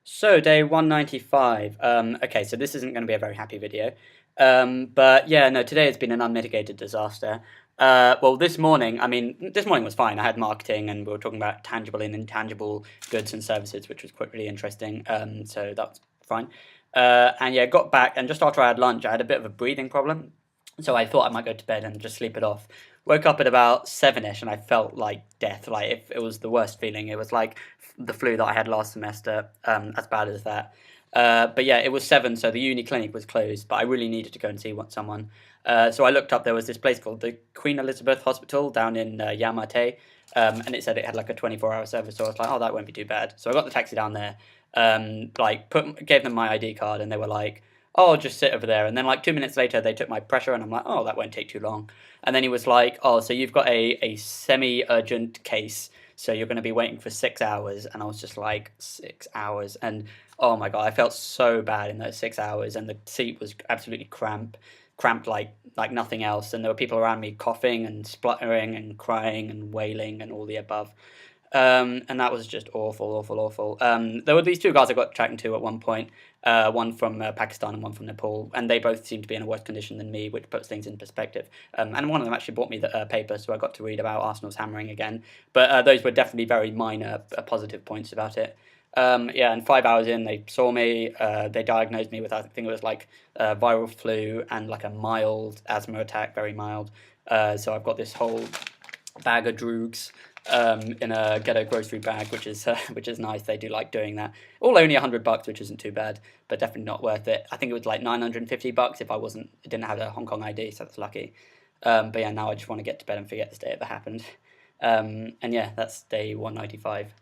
So day 195. Okay, so this isn't going to be a very happy video. But yeah, no, today has been an unmitigated disaster. Well, this morning, this morning was fine. I had marketing and we were talking about tangible and intangible goods and services, which was quite really interesting. So that was fine. And yeah, got back and just after I had lunch, I had a bit of a breathing problem. So I thought I might go to bed and just sleep it off. Woke up at about 7ish and I felt like death. Like if it was the worst feeling. It was like the flu that I had last semester, as bad as that. But yeah, it was 7, so the uni clinic was closed, but I really needed to go and see someone. So I looked up, there was this place called the Queen Elizabeth Hospital down in Yamate, and it said it had like a 24-hour service, so I was like, oh, that won't be too bad. So I got the taxi down there, gave them my ID card, and they were like, oh, just sit over there. And then like 2 minutes later, they took my pressure, and I'm like, oh, that won't take too long. And then he was like, oh, so you've got a semi-urgent case, so you're going to be waiting for 6 hours. And I was just like, 6 hours. And oh my God, I felt so bad in those 6 hours. And the seat was absolutely cramped like nothing else. And there were people around me coughing and spluttering and crying and wailing and all the above. And that was just awful, awful, awful. There were these two guys I got chatting to at one point, one from Pakistan and one from Nepal, and they both seemed to be in a worse condition than me, which puts things in perspective. And one of them actually brought me the paper, so I got to read about Arsenal's hammering again. But those were definitely very minor positive points about it. Yeah, and 5 hours in, they saw me. They diagnosed me with, I think it was like viral flu and like a mild asthma attack, very mild. So I've got this whole bag of droogs in a ghetto grocery bag, which is which is nice. They do like doing that. All only $100, which isn't too bad, but definitely not worth it. I think it was like $950 if I didn't have a Hong Kong ID, so that's lucky. But yeah, now I just want to get to bed and forget this day ever happened. And yeah, that's day 195.